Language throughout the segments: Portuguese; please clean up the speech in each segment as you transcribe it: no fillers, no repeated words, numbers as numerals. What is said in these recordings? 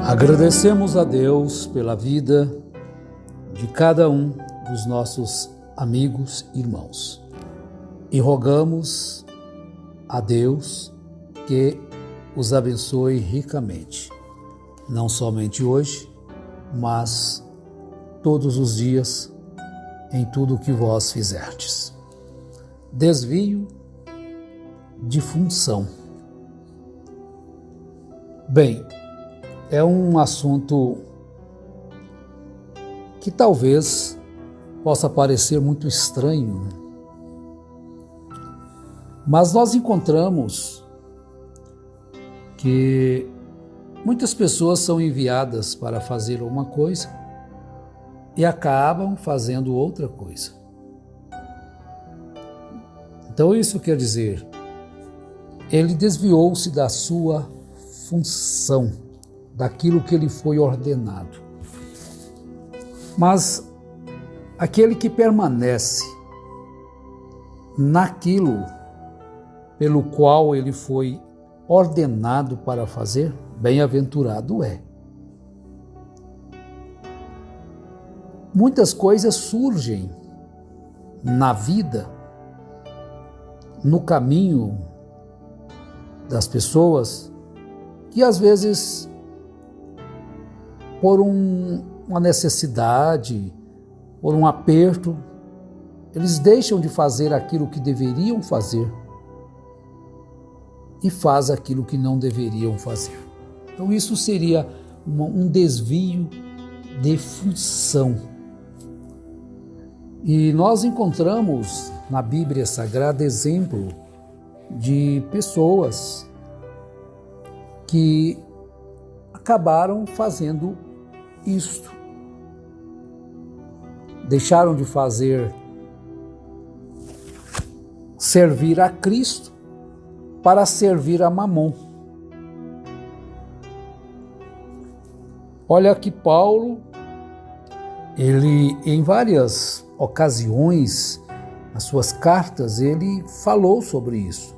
Agradecemos a Deus pela vida de cada um dos nossos amigos e irmãos e rogamos a Deus que os abençoe ricamente, não somente hoje, mas todos os dias, em tudo o que vós fizerdes. Desvio de função. Bem, é um assunto que talvez possa parecer muito estranho, mas nós encontramos que muitas pessoas são enviadas para fazer uma coisa e acabam fazendo outra coisa. Então isso quer dizer, ele desviou-se da sua função, daquilo que lhe foi ordenado. Mas aquele que permanece naquilo pelo qual ele foi ordenado para fazer, bem-aventurado é. Muitas coisas surgem na vida, no caminho das pessoas, que às vezes, por uma necessidade, por um aperto, eles deixam de fazer aquilo que deveriam fazer e fazem aquilo que não deveriam fazer. Então isso seria um desvio de função. E nós encontramos na Bíblia Sagrada exemplo de pessoas que acabaram fazendo isto. Deixaram de servir a Cristo para servir a Mamon. Olha que Paulo, ele em várias ocasiões, nas suas cartas, ele falou sobre isso.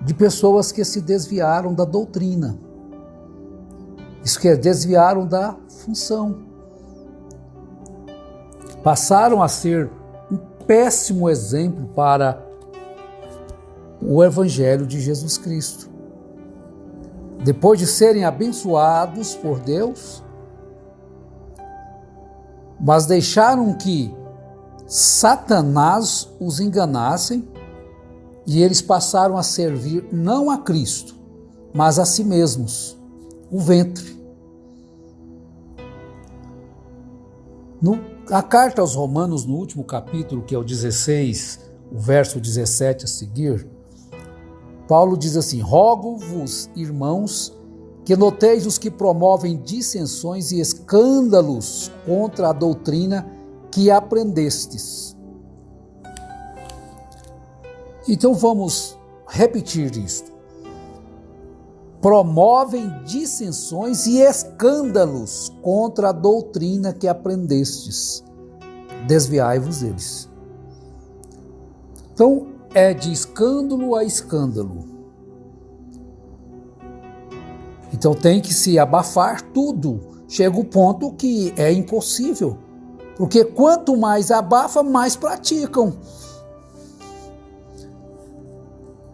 De pessoas que se desviaram da doutrina. Isso quer dizer, desviaram da função. Passaram a ser um péssimo exemplo para o Evangelho de Jesus Cristo. Depois de serem abençoados por Deus, mas deixaram que Satanás os enganassem e eles passaram a servir não a Cristo, mas a si mesmos, o ventre. A carta aos Romanos, no último capítulo, que é o 16, o verso 17 a seguir, Paulo diz assim: rogo-vos, irmãos, que noteis os que promovem dissensões e escândalos contra a doutrina que aprendestes. Então vamos repetir isto. Promovem dissensões e escândalos contra a doutrina que aprendestes. Desviai-vos deles. Então, é de escândalo a escândalo. Então tem que se abafar tudo. Chega o ponto que é impossível. Porque quanto mais abafa, mais praticam.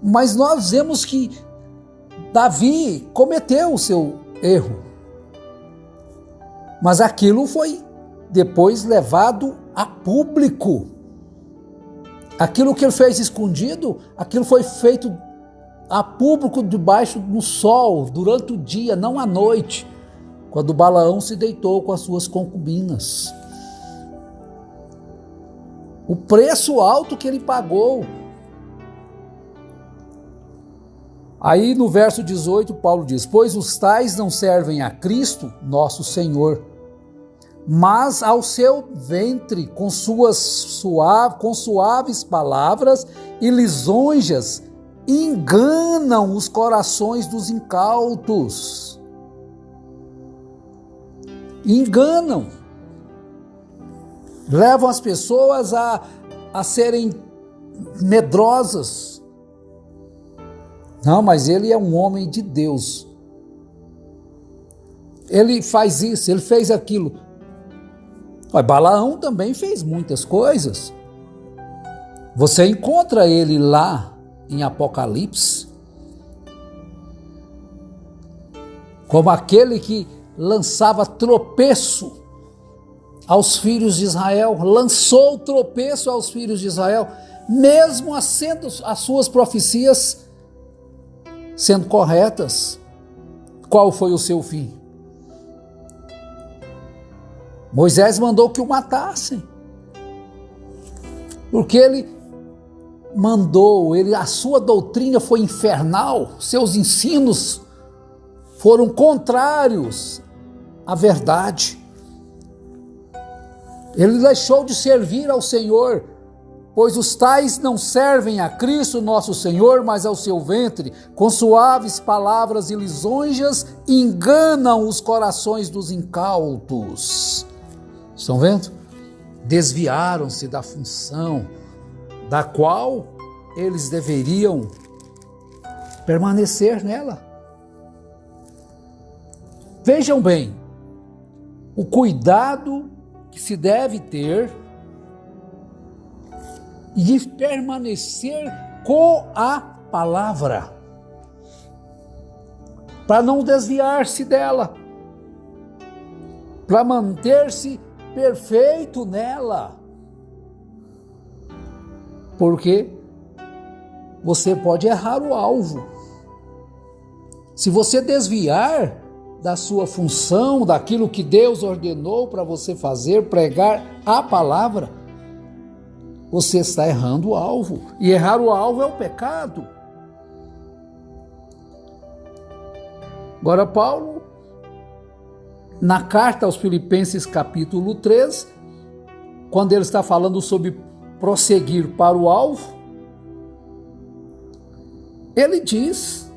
Mas nós vemos que Davi cometeu o seu erro. Mas aquilo foi depois levado a público. Aquilo que ele fez escondido, aquilo foi feito a público debaixo do sol, durante o dia, não à noite, quando Balaão se deitou com as suas concubinas. O preço alto que ele pagou. Aí no verso 18, Paulo diz: pois os tais não servem a Cristo, nosso Senhor, mas ao seu ventre com suaves palavras e lisonjas enganam os corações dos incautos. Enganam. Levam as pessoas a serem medrosas. Não, mas ele é um homem de Deus. ele faz isso, ele fez aquilo. Balaão também fez muitas coisas. Você encontra ele lá em Apocalipse como aquele que lançava tropeço aos filhos de Israel, lançou tropeço aos filhos de Israel, mesmo sendo as suas profecias sendo corretas. Qual foi o seu fim? Moisés mandou que o matassem, porque ele mandou, a sua doutrina foi infernal, seus ensinos foram contrários à verdade. Ele deixou de servir ao Senhor, pois os tais não servem a Cristo nosso Senhor, mas ao seu ventre, com suaves palavras e lisonjas, enganam os corações dos incautos. Estão vendo? Desviaram-se da função da qual eles deveriam permanecer nela. Vejam bem, o cuidado que se deve ter de permanecer com a palavra, para não desviar-se dela, para manter-se perfeito nela, porque você pode errar o alvo. Se você desviar da sua função, daquilo que Deus ordenou para você fazer, pregar a palavra, você está errando o alvo. E errar o alvo é o pecado. Agora, Paulo, na carta aos Filipenses, capítulo 3, quando ele está falando sobre prosseguir para o alvo, ele diz: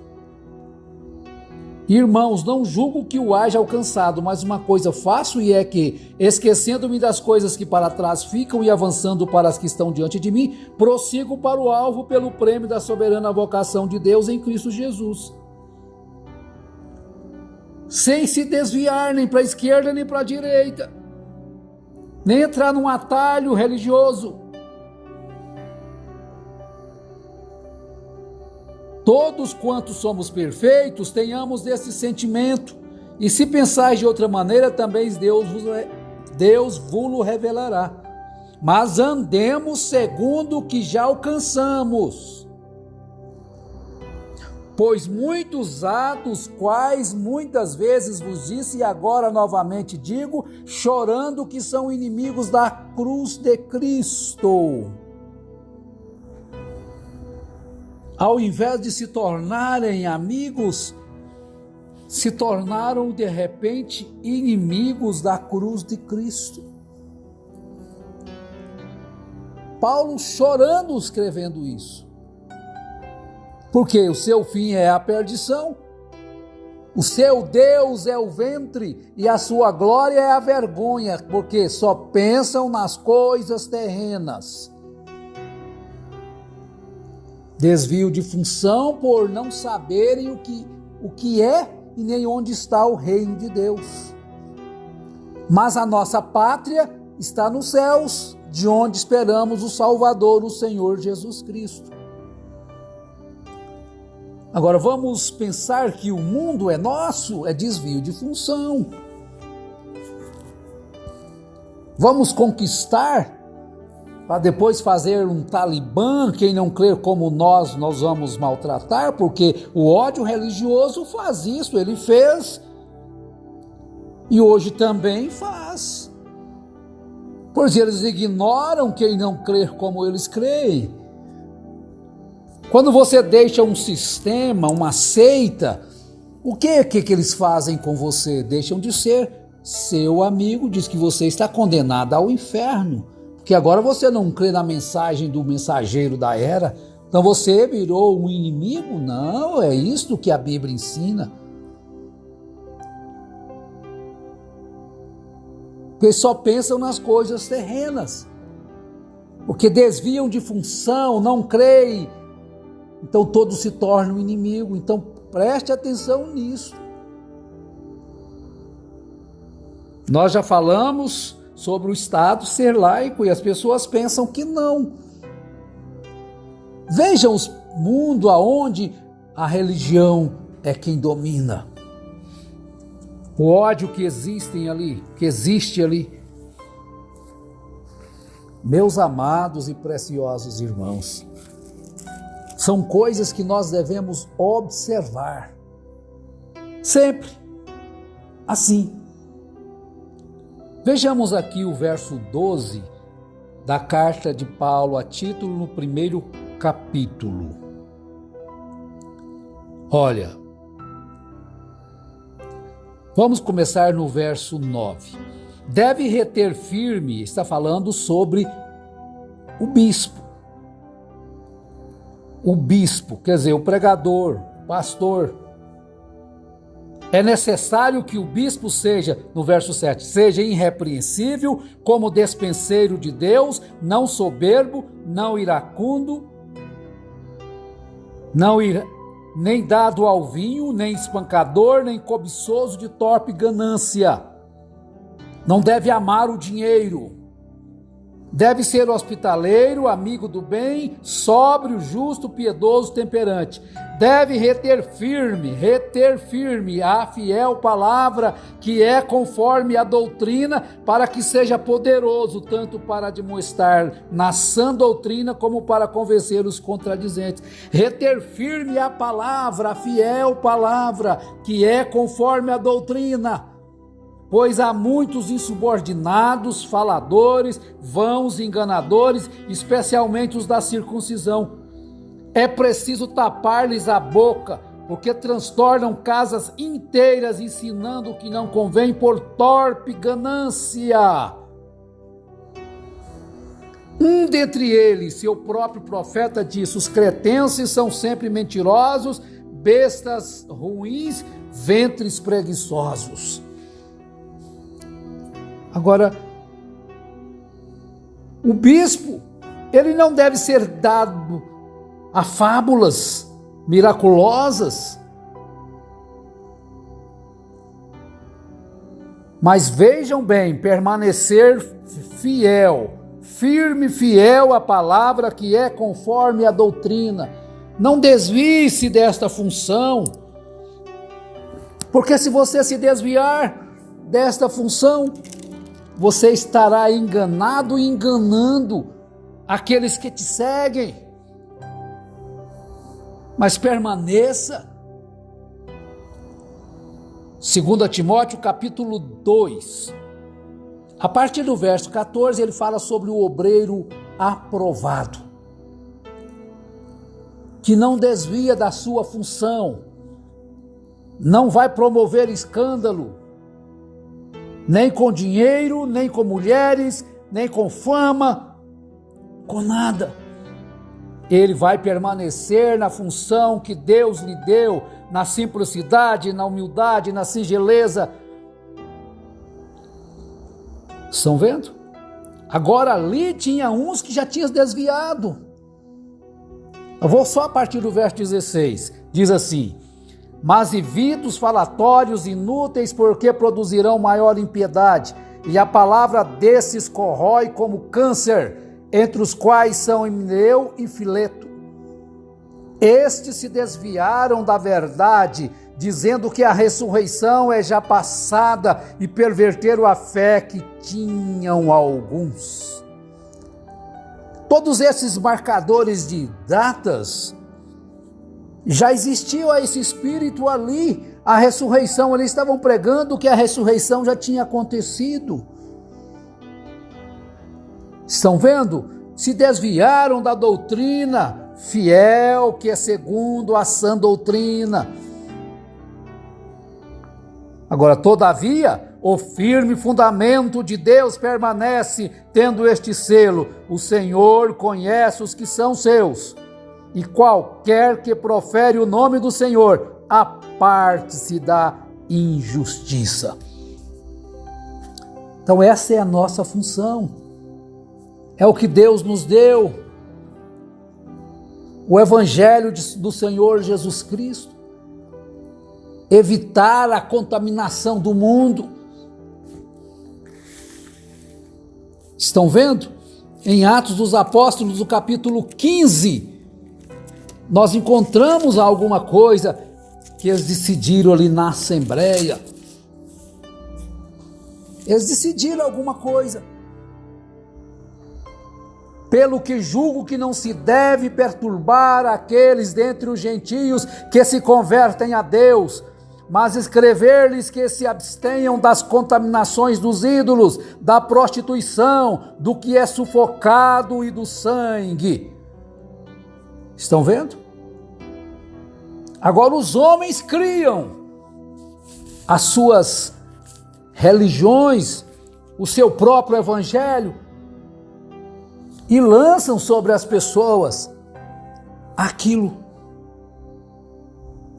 irmãos, não julgo que o haja alcançado, mas uma coisa faço, e é que, esquecendo-me das coisas que para trás ficam e avançando para as que estão diante de mim, prossigo para o alvo pelo prêmio da soberana vocação de Deus em Cristo Jesus. Sem se desviar nem para a esquerda nem para a direita, nem entrar num atalho religioso. Todos quantos somos perfeitos, tenhamos esse sentimento, e se pensais de outra maneira, também Deus vos revelará. Mas andemos segundo o que já alcançamos. Pois muitos atos, quais muitas vezes vos disse, e agora novamente digo, chorando, que são inimigos da cruz de Cristo. Ao invés de se tornarem amigos, se tornaram de repente inimigos da cruz de Cristo. Paulo chorando escrevendo isso. Porque o seu fim é a perdição, o seu Deus é o ventre e a sua glória é a vergonha, porque só pensam nas coisas terrenas. Desvio de função por não saberem o que é e nem onde está o reino de Deus. Mas a nossa pátria está nos céus, de onde esperamos o Salvador, o Senhor Jesus Cristo. Agora vamos pensar que o mundo é nosso, é desvio de função. Vamos conquistar para depois fazer um Talibã, quem não crer como nós vamos maltratar, porque o ódio religioso faz isso, ele fez e hoje também faz. Pois eles ignoram quem não crer como eles creem. Quando você deixa um sistema, uma seita, o que eles fazem com você? Deixam de ser seu amigo, diz que você está condenado ao inferno, porque agora você não crê na mensagem do mensageiro da era, então você virou um inimigo? Não, é isto que a Bíblia ensina. Porque só pensam nas coisas terrenas, porque desviam de função, não creem, então todos se tornam inimigo. Então preste atenção nisso. Nós já falamos sobre o Estado ser laico e as pessoas pensam que não. Vejam o mundo aonde a religião é quem domina. O ódio que existe ali. Meus amados e preciosos irmãos, são coisas que nós devemos observar. Sempre. Assim. Vejamos aqui o verso 12 da carta de Paulo a Tito no primeiro capítulo. Olha, vamos começar no verso 9. Deve reter firme, está falando sobre o bispo. O bispo, quer dizer, o pregador, o pastor. É necessário que o bispo seja, no verso 7, seja irrepreensível, como despenseiro de Deus, não soberbo, não iracundo, nem dado ao vinho, nem espancador, nem cobiçoso de torpe ganância. Não deve amar o dinheiro. Deve ser hospitaleiro, amigo do bem, sóbrio, justo, piedoso, temperante. Deve reter firme a fiel palavra que é conforme a doutrina, para que seja poderoso tanto para demonstrar na sã doutrina como para convencer os contradizentes. Reter firme a palavra, a fiel palavra que é conforme a doutrina. Pois há muitos insubordinados, faladores, vãos, enganadores, especialmente os da circuncisão. É preciso tapar-lhes a boca, porque transtornam casas inteiras, ensinando o que não convém por torpe ganância. Um dentre eles, seu próprio profeta, disse: os cretenses são sempre mentirosos, bestas ruins, ventres preguiçosos. Agora, o bispo, ele não deve ser dado a fábulas miraculosas, mas vejam bem, permanecer fiel, firme, fiel à palavra que é conforme a doutrina. Não desvie-se desta função, porque se você se desviar desta função, você estará enganado e enganando aqueles que te seguem. Mas permaneça. 2 Timóteo capítulo 2. A partir do verso 14, ele fala sobre o obreiro aprovado, que não desvia da sua função, não vai promover escândalo, nem com dinheiro, nem com mulheres, nem com fama, com nada. Ele vai permanecer na função que Deus lhe deu, na simplicidade, na humildade, na singeleza. Estão vendo? Agora ali tinha uns que já tinham desviado. Eu vou só a partir do verso 16. Diz assim: mas evita os falatórios inúteis, porque produzirão maior impiedade, e a palavra desses corrói como câncer, entre os quais são Himeneu e Fileto. Estes se desviaram da verdade, dizendo que a ressurreição é já passada, e perverteram a fé que tinham alguns. Todos esses marcadores de datas, já existiu esse espírito ali, a ressurreição, eles estavam pregando que a ressurreição já tinha acontecido. Estão vendo? Se desviaram da doutrina fiel, que é segundo a sã doutrina. Agora, todavia, o firme fundamento de Deus permanece, tendo este selo: o Senhor conhece os que são seus, e qualquer que profere o nome do Senhor, aparte-se da injustiça. Então essa é a nossa função, é o que Deus nos deu, o Evangelho do Senhor Jesus Cristo, evitar a contaminação do mundo. Estão vendo? Em Atos dos Apóstolos, no capítulo 15, nós encontramos alguma coisa que eles decidiram ali na Assembleia. Eles decidiram alguma coisa. Pelo que julgo que não se deve perturbar aqueles dentre os gentios que se convertem a Deus, mas escrever-lhes que se abstenham das contaminações dos ídolos, da prostituição, do que é sufocado e do sangue. Estão vendo? Agora os homens criam as suas religiões, o seu próprio evangelho, e lançam sobre as pessoas aquilo.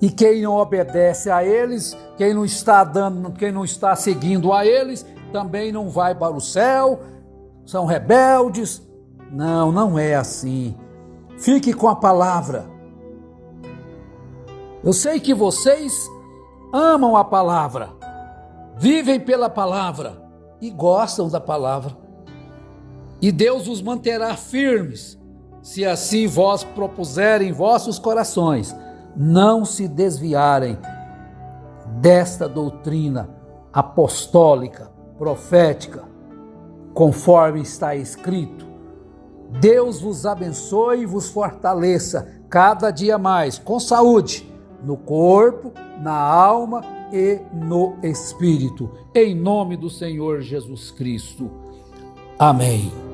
E quem não obedece a eles, quem não está seguindo a eles, também não vai para o céu, são rebeldes. Não, não é assim. Fique com a palavra. Eu sei que vocês amam a palavra, vivem pela palavra e gostam da palavra. E Deus os manterá firmes, se assim vós propuserem em vossos corações, não se desviarem desta doutrina apostólica, profética, conforme está escrito. Deus vos abençoe e vos fortaleça cada dia mais, com saúde, no corpo, na alma e no espírito, em nome do Senhor Jesus Cristo. Amém.